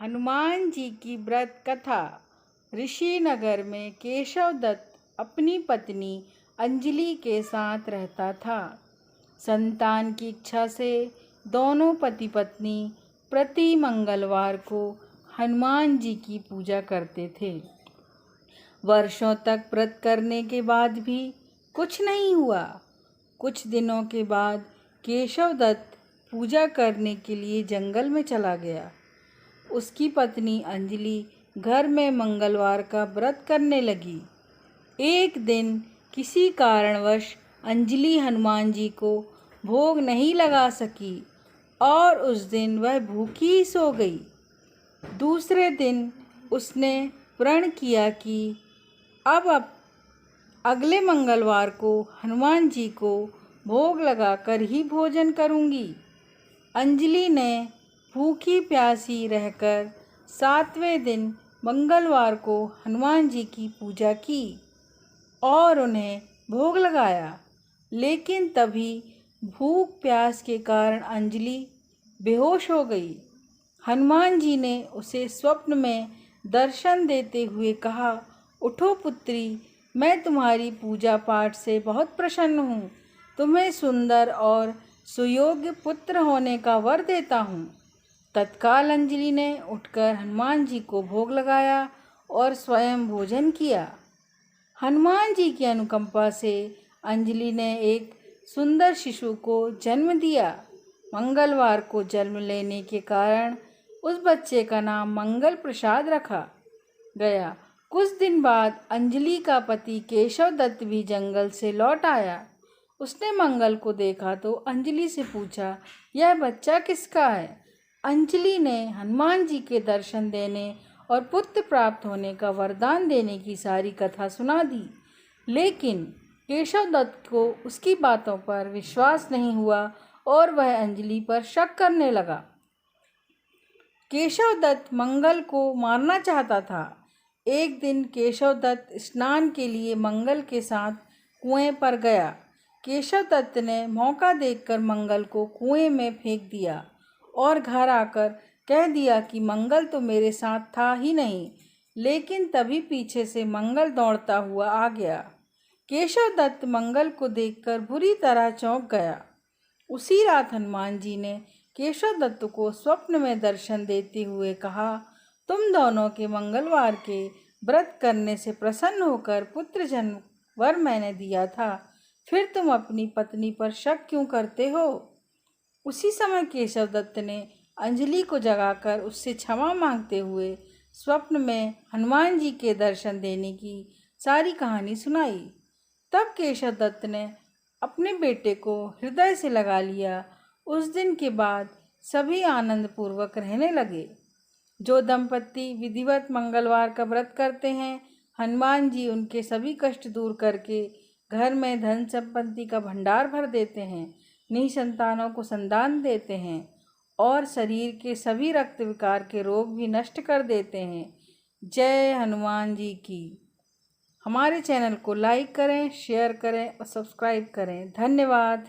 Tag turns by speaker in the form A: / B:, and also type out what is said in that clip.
A: हनुमान जी की व्रत कथा। ऋषिनगर में केशव दत्त अपनी पत्नी अंजलि के साथ रहता था। संतान की इच्छा से दोनों पति पत्नी प्रति मंगलवार को हनुमान जी की पूजा करते थे। वर्षों तक व्रत करने के बाद भी कुछ नहीं हुआ। कुछ दिनों के बाद केशव दत्त पूजा करने के लिए जंगल में चला गया। उसकी पत्नी अंजलि घर में मंगलवार का व्रत करने लगी। एक दिन किसी कारणवश अंजलि हनुमान जी को भोग नहीं लगा सकी और उस दिन वह भूखी ही सो गई। दूसरे दिन उसने प्रण किया कि अब अगले मंगलवार को हनुमान जी को भोग लगाकर ही भोजन करूंगी। अंजलि ने भूखी प्यासी रहकर 7वें दिन मंगलवार को हनुमान जी की पूजा की और उन्हें भोग लगाया। लेकिन तभी भूख प्यास के कारण अंजलि बेहोश हो गई। हनुमान जी ने उसे स्वप्न में दर्शन देते हुए कहा, उठो पुत्री, मैं तुम्हारी पूजा पाठ से बहुत प्रसन्न हूँ। तुम्हें सुंदर और सुयोग्य पुत्र होने का वर देता हूँ। तत्काल अंजलि ने उठकर हनुमान जी को भोग लगाया और स्वयं भोजन किया। हनुमान जी की अनुकंपा से अंजलि ने एक सुंदर शिशु को जन्म दिया। मंगलवार को जन्म लेने के कारण उस बच्चे का नाम मंगल प्रसाद रखा गया। कुछ दिन बाद अंजलि का पति केशव दत्त भी जंगल से लौट आया। उसने मंगल को देखा तो अंजलि से पूछा, यह बच्चा किसका है? अंजलि ने हनुमान जी के दर्शन देने और पुत्र प्राप्त होने का वरदान देने की सारी कथा सुना दी। लेकिन केशव दत्त को उसकी बातों पर विश्वास नहीं हुआ और वह अंजलि पर शक करने लगा। केशव दत्त मंगल को मारना चाहता था। एक दिन केशव दत्त स्नान के लिए मंगल के साथ कुएं पर गया। केशव दत्त ने मौका देखकर मंगल को कुएं में फेंक दिया और घर आकर कह दिया कि मंगल तो मेरे साथ था ही नहीं। लेकिन तभी पीछे से मंगल दौड़ता हुआ आ गया। केशव दत्त मंगल को देखकर बुरी तरह चौंक गया। उसी रात हनुमान जी ने केशव दत्त को स्वप्न में दर्शन देते हुए कहा, तुम दोनों के मंगलवार के व्रत करने से प्रसन्न होकर पुत्र जन्म वर मैंने दिया था, फिर तुम अपनी पत्नी पर शक क्यों करते हो? उसी समय केशव दत्त ने अंजलि को जगाकर उससे क्षमा मांगते हुए स्वप्न में हनुमान जी के दर्शन देने की सारी कहानी सुनाई। तब केशव दत्त ने अपने बेटे को हृदय से लगा लिया। उस दिन के बाद सभी आनंद पूर्वक रहने लगे। जो दंपति विधिवत मंगलवार का व्रत करते हैं, हनुमान जी उनके सभी कष्ट दूर करके घर में धन संपत्ति का भंडार भर देते हैं, निसंतानों को संतान देते हैं और शरीर के सभी रक्त विकार के रोग भी नष्ट कर देते हैं। जय हनुमान जी की। हमारे चैनल को लाइक करें, शेयर करें और सब्सक्राइब करें। धन्यवाद।